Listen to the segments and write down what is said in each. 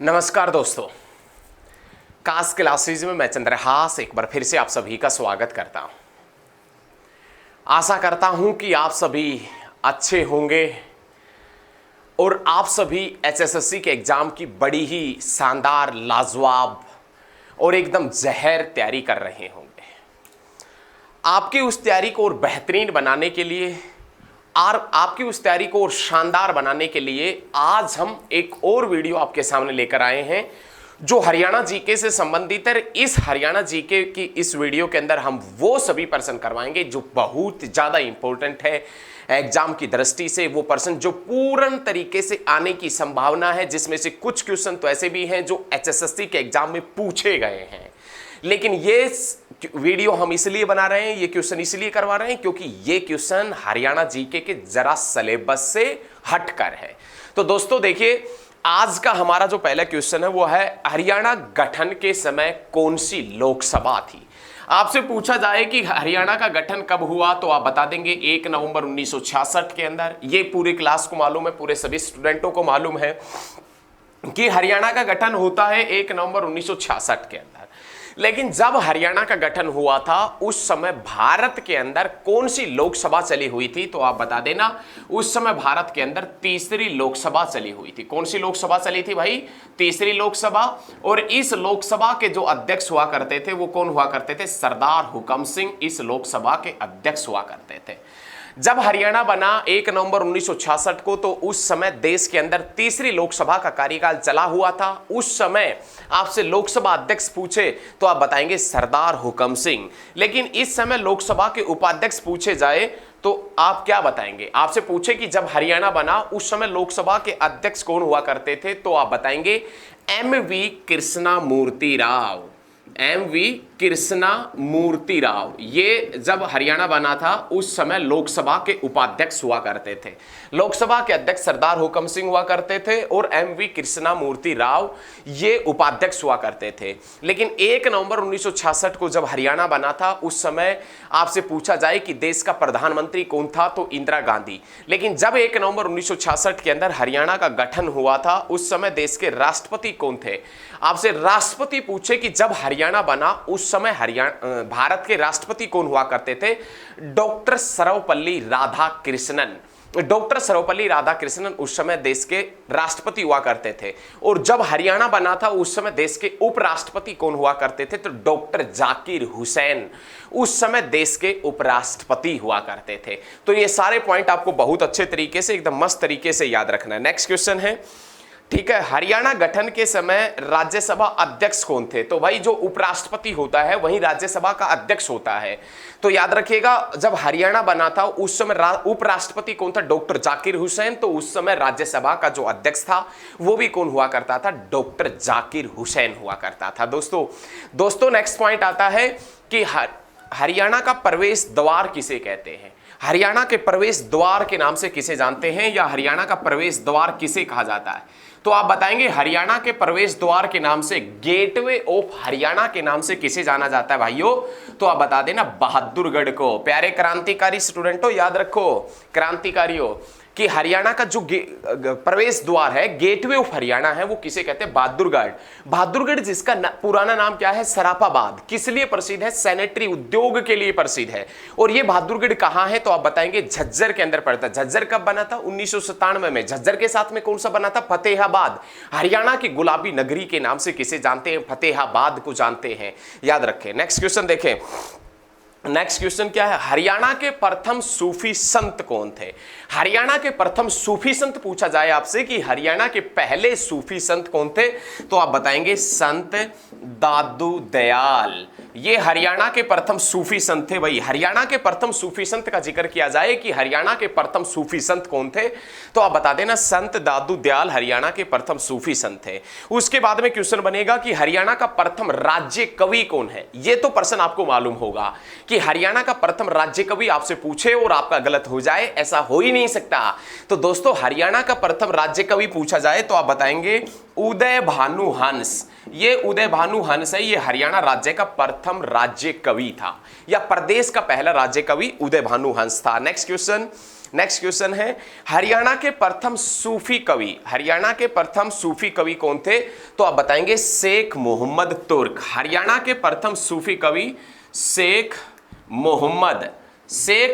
नमस्कार दोस्तों, कास क्लासेज में मैं चंद्रहास एक बार फिर से आप सभी का स्वागत करता हूं। आशा करता हूं कि आप सभी अच्छे होंगे और आप सभी एचएसएससी के एग्जाम की बड़ी ही शानदार, लाजवाब और एकदम जहर तैयारी कर रहे होंगे। आपकी उस तैयारी को और बेहतरीन बनाने के लिए और आपकी उस तैयारी को और शानदार बनाने के लिए आज हम एक और वीडियो आपके सामने लेकर आए हैं जो हरियाणा जीके से संबंधित है। इस हरियाणा जीके की इस वीडियो के अंदर हम वो सभी प्रश्न करवाएंगे जो बहुत ज़्यादा इंपॉर्टेंट है एग्जाम की दृष्टि से, वो प्रश्न जो पूर्ण तरीके से आने की संभावना है, जिसमें से कुछ क्वेश्चन तो ऐसे भी हैं जो एचएसएससी के एग्जाम में पूछे गए हैं। लेकिन ये वीडियो हम इसलिए बना रहे हैं, ये क्वेश्चन इसलिए करवा रहे हैं क्योंकि ये क्वेश्चन हरियाणा जीके के जरा सिलेबस से हटकर है। तो दोस्तों देखिए, आज का हमारा जो पहला क्वेश्चन है वो है हरियाणा गठन के समय कौन सी लोकसभा थी। आपसे पूछा जाए कि हरियाणा का गठन कब हुआ तो आप बता देंगे 1 नवंबर 1966 के अंदर। ये पूरी क्लास को मालूम है, पूरे सभी स्टूडेंटों को मालूम है कि हरियाणा का गठन होता है 1 नवंबर 1966 के अंदर। लेकिन जब हरियाणा का गठन हुआ था उस समय भारत के अंदर कौन सी लोकसभा चली हुई थी तो आप बता देना। उस समय भारत के अंदर तीसरी लोकसभा चली हुई थी। कौन सी लोकसभा चली थी भाई? तीसरी लोकसभा। और इस लोकसभा के जो अध्यक्ष हुआ करते थे वो कौन हुआ करते थे? सरदार हुकम सिंह इस लोकसभा के अध्यक्ष हुआ करते थे। जब हरियाणा बना 1 नवंबर 1966 को तो उस समय देश के अंदर तीसरी लोकसभा का कार्यकाल चला हुआ था। उस समय आपसे लोकसभा अध्यक्ष पूछे तो आप बताएंगे सरदार हुकम सिंह। लेकिन इस समय लोकसभा के उपाध्यक्ष पूछे जाए तो आप क्या बताएंगे? आपसे पूछे कि जब हरियाणा बना उस समय लोकसभा के अध्यक्ष कौन हुआ करते थे तो आप बताएंगे एम.वी. कृष्णमूर्ति राव। एम.वी. कृष्णमूर्ति राव ये जब हरियाणा बना था उस समय लोकसभा के उपाध्यक्ष हुआ करते थे। लोकसभा के अध्यक्ष सरदार हुकम सिंह हुआ करते थे और एम.वी. कृष्णमूर्ति राव ये उपाध्यक्ष हुआ करते थे। लेकिन 1 नवंबर 1966 को जब हरियाणा बना था उस समय आपसे पूछा जाए कि देश का प्रधानमंत्री कौन था तो इंदिरा गांधी। लेकिन जब 1 नवंबर 1966 के अंदर हरियाणा का गठन हुआ था उस समय देश के राष्ट्रपति कौन थे? आपसे राष्ट्रपति पूछे कि जब हरियाणा बना उस समय भारत के राष्ट्रपति कौन हुआ करते थे? डॉक्टर सर्वपल्ली राधाकृष्णन। डॉक्टर सर्वपल्ली राधाकृष्णन उस समय देश के राष्ट्रपति हुआ करते थे। और जब हरियाणा बना था उस समय देश के उपराष्ट्रपति कौन हुआ करते थे? तो डॉक्टर जाकिर हुसैन उस समय देश के उपराष्ट्रपति हुआ करते थे। तो ये सारे पॉइंट आपको बहुत अच्छे तरीके से, एकदम मस्त तरीके से याद रखना है। नेक्स्ट क्वेश्चन है, ठीक है, हरियाणा गठन के समय राज्यसभा अध्यक्ष कौन थे? तो भाई जो उपराष्ट्रपति होता है वही राज्यसभा का अध्यक्ष होता है। तो याद रखिएगा जब हरियाणा बना था उस समय उपराष्ट्रपति कौन था? डॉक्टर जाकिर हुसैन। तो उस समय राज्यसभा का जो अध्यक्ष था वो भी कौन हुआ करता था? डॉक्टर जाकिर हुसैन हुआ करता था। दोस्तों नेक्स्ट पॉइंट आता है कि हरियाणा का प्रवेश द्वार किसे कहते हैं? हरियाणा के प्रवेश द्वार के नाम से किसे जानते हैं या हरियाणा का प्रवेश द्वार किसे कहा जाता है? तो आप बताएंगे हरियाणा के प्रवेश द्वार के नाम से, गेटवे ऑफ हरियाणा के नाम से किसे जाना जाता है भाइयों? तो आप बता देना बहादुरगढ़ को। प्यारे क्रांतिकारी स्टूडेंटों याद रखो, क्रांतिकारियों, कि हरियाणा का जो प्रवेश द्वार है, गेटवे ऑफ हरियाणा है, वो किसे कहते हैं? बहादुरगढ़। बहादुरगढ़ जिसका पुराना नाम क्या है? सराफाबाद। किस लिए प्रसिद्ध है? सैनिटरी उद्योग के लिए प्रसिद्ध है। और ये बहादुरगढ़ कहां है? तो आप बताएंगे झज्जर के अंदर पड़ता है। झज्जर कब बना था? 1997 में। झज्जर के साथ में कौन सा बना था? फतेहाबाद। हरियाणा की गुलाबी नगरी के नाम से किसे जानते हैं? फतेहाबाद को जानते हैं। याद रखें। नेक्स्ट क्वेश्चन देखें। नेक्स्ट क्वेश्चन क्या है? हरियाणा के प्रथम सूफी संत कौन थे? हरियाणा के प्रथम सूफी संत पूछा जाए आपसे कि हरियाणा के पहले सूफी संत कौन थे तो आप बताएंगे संत दादू दयाल। ये हरियाणा के प्रथम सूफी संत थे। भाई हरियाणा के प्रथम सूफी संत का जिक्र किया जाए कि हरियाणा के प्रथम सूफी संत कौन थे तो आप बता देना संत दादू दयाल हरियाणा के प्रथम सूफी संत थे। उसके बाद में क्वेश्चन बनेगा कि हरियाणा का प्रथम राज्य कवि कौन है? ये तो प्रश्न आपको मालूम होगा कि हरियाणा का प्रथम राज्य कवि आपसे पूछे और आपका गलत हो जाए, ऐसा हो ही नहीं सकता। तो दोस्तों हरियाणा का प्रथम राज्य कवि पूछा जाए तो आप बताएंगे उदय भानु हंस। ये उदय भानु हंस है, ये हरियाणा राज्य का प्रथम राज्य कवि था या प्रदेश का पहला राज्य कवि उदय भानु हंस था। नेक्स्ट क्वेश्चन, नेक्स्ट क्वेश्चन है, हरियाणा के प्रथम सूफी कवि, हरियाणा के प्रथम सूफी कवि कौन थे? तो आप बताएंगे शेख मोहम्मद तुर्क। हरियाणा के प्रथम सूफी कवि शेख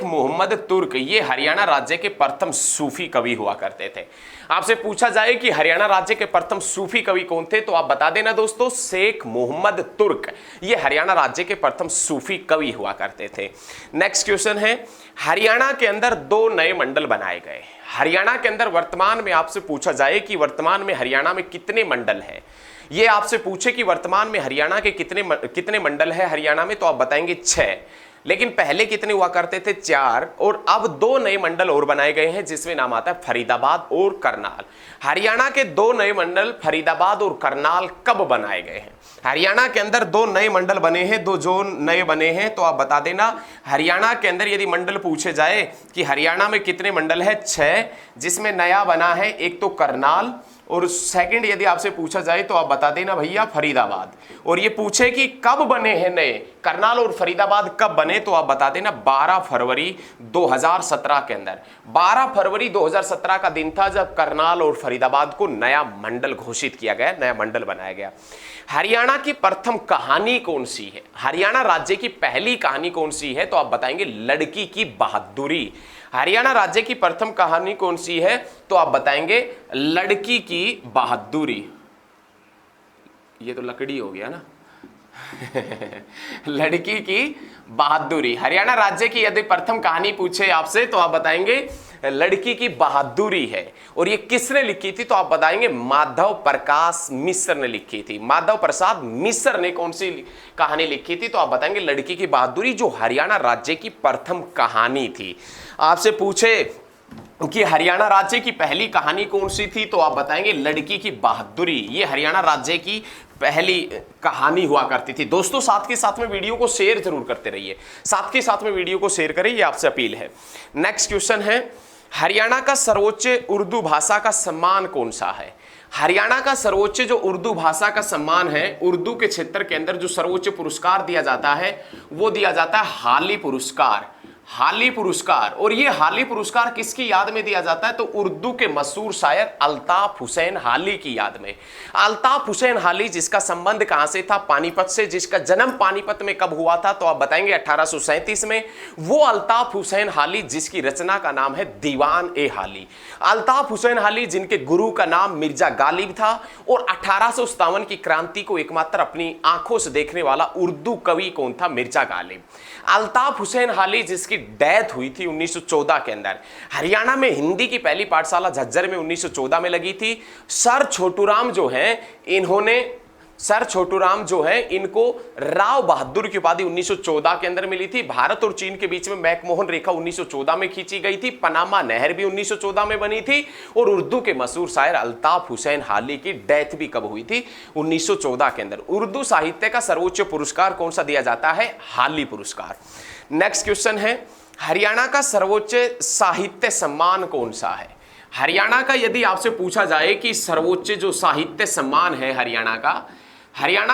मोहम्मद तुर्क, ये हरियाणा राज्य के प्रथम सूफी कवि हुआ करते थे। आपसे पूछा जाए कि हरियाणा राज्य के प्रथम सूफी कवि कौन थे, तो आप बता देना दोस्तों शेख मोहम्मद तुर्क, ये हरियाणा राज्य के प्रथम सूफी कवि हुआ करते थे। नेक्स्ट क्वेश्चन है, हरियाणा के अंदर 2 नए मंडल बनाए गए। हरियाणा के अंदर वर्तमान में आपसे पूछा जाए कि वर्तमान में हरियाणा में कितने मंडल हैं, ये आपसे पूछे कि वर्तमान में हरियाणा के कितने मंडल है हरियाणा में, तो आप बताएंगे 6। लेकिन पहले कितने हुआ करते थे? 4, और अब 2 नए मंडल और बनाए गए हैं जिसमें नाम आता है फरीदाबाद और करनाल। हरियाणा के 2 नए मंडल फरीदाबाद और करनाल कब बनाए गए हैं? हरियाणा के अंदर 2 नए मंडल बने हैं, 2 जोन नए बने हैं, तो आप बता देना हरियाणा के अंदर यदि मंडल पूछे जाए कि हरियाणा में कितने मंडल है? 6, जिसमें नया बना है एक तो करनाल, और सेकंड यदि आपसे पूछा जाए तो आप बता देना भैया फरीदाबाद। और ये पूछे कि कब बने हैं नए, करनाल और फरीदाबाद कब बने, तो आप बता देना 12 फरवरी 2017 के अंदर। 12 फरवरी 2017 का दिन था जब करनाल और फरीदाबाद को नया मंडल घोषित किया गया, नया मंडल बनाया गया। हरियाणा की प्रथम कहानी कौन सी है? हरियाणा राज्य की पहली कहानी कौन सी है? तो आप बताएंगे लड़की की बहादुरी। हरियाणा राज्य की प्रथम कहानी कौन सी है? तो आप बताएंगे लड़की की बहादुरी। ये तो लकड़ी हो गया ना लड़की की बहादुरी। हरियाणा राज्य की यदि प्रथम कहानी पूछे आपसे तो आप बताएंगे लड़की की बहादुरी है। और ये किसने लिखी थी? तो आप बताएंगे माधव प्रकाश मिश्र ने लिखी थी। माधव प्रसाद मिश्र ने कौन सी कहानी लिखी थी? तो आप बताएंगे लड़की की बहादुरी, जो हरियाणा राज्य की प्रथम कहानी थी। आपसे पूछे कि हरियाणा राज्य की पहली कहानी कौन सी थी? तो आप बताएंगे लड़की की बहादुरी, ये हरियाणा राज्य की पहली कहानी हुआ करती थी। दोस्तों साथ के साथ में वीडियो को शेयर जरूर करते रहिए, साथ के साथ में वीडियो को शेयर करें, ये आपसे अपील है। नेक्स्ट क्वेश्चन है, हरियाणा का सर्वोच्च उर्दू भाषा का सम्मान कौन सा है? हरियाणा का सर्वोच्च जो उर्दू भाषा का सम्मान है, उर्दू के क्षेत्र के अंदर जो सर्वोच्च पुरस्कार दिया जाता है वो दिया जाता है हाली पुरस्कार। हाली पुरस्कार, और ये हाली पुरस्कार किसकी याद में दिया जाता है? तो उर्दू के मशहूर शायर अल्ताफ हुसैन हाली की याद में। अल्ताफ हुसैन हाली जिसका संबंध कहां से था? पानीपत से। जिसका जन्म पानीपत में कब हुआ था? तो आप बताएंगे 1837 में। वो अल्ताफ हुसैन हाली जिसकी रचना का नाम है दीवान ए हाली। अल्ताफ हुसैन हाली जिनके गुरु का नाम मिर्जा गालिब था, और 1857 की क्रांति को एकमात्र अपनी आंखों से देखने वाला उर्दू कवि कौन था? मिर्जा गालिब। अल्ताफ हुसैन हाली जिसकी डेथ हुई थी 1914 के अंदर। हरियाणा में हिंदी की पहली पाठशाला झज्जर में 1914 में लगी थी। सर छोटूराम जो हैं इनको राव बहादुर की उपाधि 1914 के अंदर मिली थी। भारत और चीन के बीच में मैकमोहन रेखा 1914 में खींची गई थी। पनामा नहर भी 1914 में बनी थी। और उर्दू के मशहूर शायर अल्ताफ हुसैन हाली की डेथ भी कब हुई थी? 1914 के अंदर। उर्दू साहित्य का सर्वोच्च पुरस्कार कौन सा दिया जाता है? हाली पुरस्कार। नेक्स्ट क्वेश्चन है, हरियाणा का सर्वोच्च साहित्य सम्मान कौन सा है? हरियाणा का यदि आपसे पूछा जाए कि सर्वोच्च जो साहित्य सम्मान है हरियाणा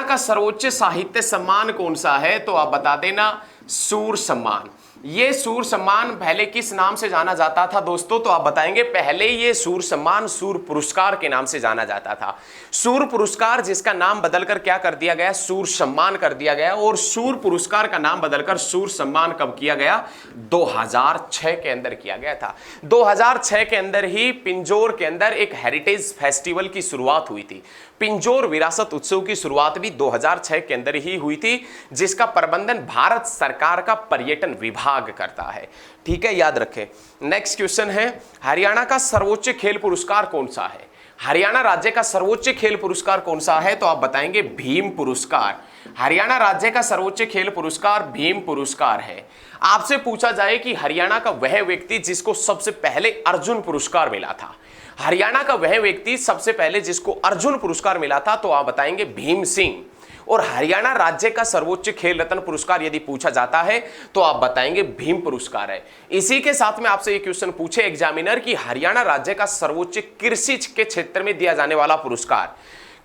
का सर्वोच्च साहित्य सम्मान कौन सा है? तो आप बता देना सूर सम्मान। ये सूर सम्मान पहले किस नाम से जाना जाता था दोस्तों? तो आप बताएंगे पहले ये सूर सम्मान सूर पुरस्कार के नाम से जाना जाता था। सूर पुरस्कार जिसका नाम बदलकर क्या कर दिया गया? सूर सम्मान कर दिया गया। और सूर पुरस्कार का नाम बदलकर सूर सम्मान कब किया गया? 2006 के अंदर किया गया था। 2006 के अंदर ही पिंजौर के अंदर एक हेरिटेज फेस्टिवल की शुरुआत हुई थी। पिंजौर विरासत उत्सव की शुरुआत भी 2006 के अंदर ही हुई थी, जिसका प्रबंधन भारत सरकार का पर्यटन विभाग करता है। ठीक है, याद रखें। नेक्स्ट क्वेश्चन है, हरियाणा का सर्वोच्च खेल पुरस्कार कौन सा है? हरियाणा राज्य का सर्वोच्च खेल पुरस्कार कौन सा है? तो आप बताएंगे भीम पुरस्कार। हरियाणा राज्य का सर्वोच्च खेल पुरस्कार भीम पुरस्कार है। आपसे पूछा जाए कि हरियाणा का वह व्यक्ति जिसको सबसे पहले अर्जुन पुरस्कार मिला था, हरियाणा का वह व्यक्ति सबसे पहले जिसको अर्जुन पुरस्कार मिला था, तो आप बताएंगे भीम सिंह। और हरियाणा राज्य का सर्वोच्च खेल रत्न पुरस्कार यदि पूछा जाता है तो आप बताएंगे भीम पुरस्कार है। इसी के साथ में आपसे एक क्वेश्चन पूछे एग्जामिनर कि हरियाणा राज्य का सर्वोच्च कृषि के क्षेत्र में दिया जाने वाला पुरस्कार,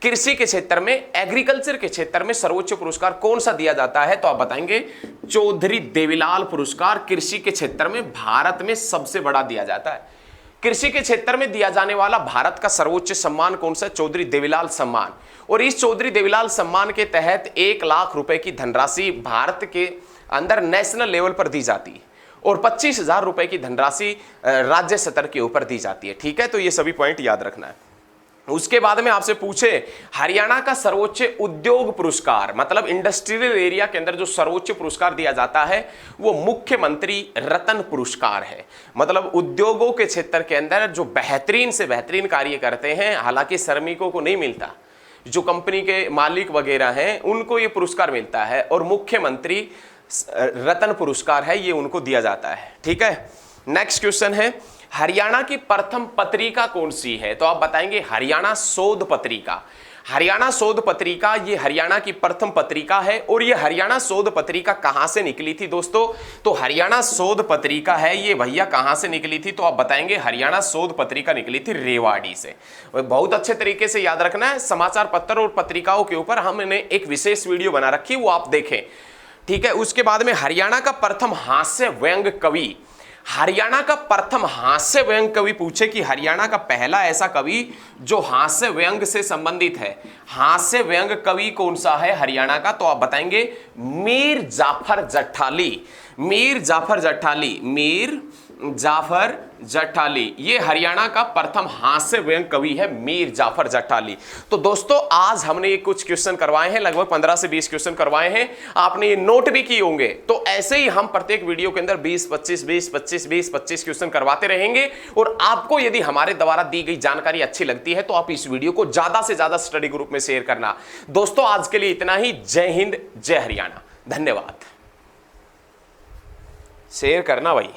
कृषि के क्षेत्र में, एग्रीकल्चर के क्षेत्र में सर्वोच्च पुरस्कार कौन सा दिया जाता है? तो आप बताएंगे चौधरी देवीलाल पुरस्कार कृषि के क्षेत्र में भारत में सबसे बड़ा दिया जाता है। कृषि के क्षेत्र में दिया जाने वाला भारत का सर्वोच्च सम्मान कौन सा? चौधरी देवीलाल सम्मान। और इस चौधरी देवीलाल सम्मान के तहत 1 लाख रुपए की धनराशि भारत के अंदर नेशनल लेवल पर दी जाती है और 25,000 रुपए की धनराशि राज्य स्तर के ऊपर दी जाती है। ठीक है, तो ये सभी पॉइंट याद रखना है। उसके बाद में आपसे पूछे हरियाणा का सर्वोच्च उद्योग पुरस्कार, मतलब इंडस्ट्रियल एरिया के अंदर जो सर्वोच्च पुरस्कार दिया जाता है वो मुख्यमंत्री रत्न पुरस्कार है। मतलब उद्योगों के क्षेत्र के अंदर जो बेहतरीन से बेहतरीन कार्य करते हैं, हालांकि श्रमिकों को नहीं मिलता, जो कंपनी के मालिक वगैरह हैं उनको ये पुरस्कार मिलता है और मुख्यमंत्री रत्न पुरस्कार है, ये उनको दिया जाता है। ठीक है, नेक्स्ट क्वेश्चन है हरियाणा की प्रथम पत्रिका कौन सी है? तो आप बताएंगे हरियाणा शोध पत्रिका। हरियाणा शोध पत्रिका ये हरियाणा की प्रथम पत्रिका है। और ये हरियाणा शोध पत्रिका कहां से निकली थी दोस्तों? तो हरियाणा शोध पत्रिका है ये भैया कहां से निकली थी? तो आप बताएंगे हरियाणा शोध पत्रिका निकली थी रेवाड़ी से। बहुत अच्छे तरीके से याद रखना है, समाचार पत्र और पत्रिकाओं के ऊपर हमने एक विशेष वीडियो बना रखी, वो आप देखें। ठीक है, उसके बाद में हरियाणा का प्रथम हास्य व्यंग कवि। हरियाणा का प्रथम हास्य व्यंग कवि पूछे कि हरियाणा का पहला ऐसा कवि जो हास्य व्यंग से संबंधित है, हास्य व्यंग कवि कौन सा है हरियाणा का? तो आप बताएंगे मीर जाफर जठाली। मीर जाफर जठाली, मीर जाफर जठाली, ये हरियाणा का प्रथम हास्य व्यंग कवि है मीर जाफर जठाली। तो दोस्तों आज हमने ये कुछ क्वेश्चन करवाए हैं, लगभग 15 से 20 क्वेश्चन करवाए हैं, आपने ये नोट भी किए होंगे। तो ऐसे ही हम प्रत्येक वीडियो के अंदर 20-25 क्वेश्चन करवाते रहेंगे। और आपको यदि हमारे द्वारा दी गई जानकारी अच्छी लगती है तो आप इस वीडियो को ज्यादा से ज्यादा स्टडी ग्रुप में शेयर करना। दोस्तों आज के लिए इतना ही। जय हिंद, जय हरियाणा, धन्यवाद। शेयर करना भाई।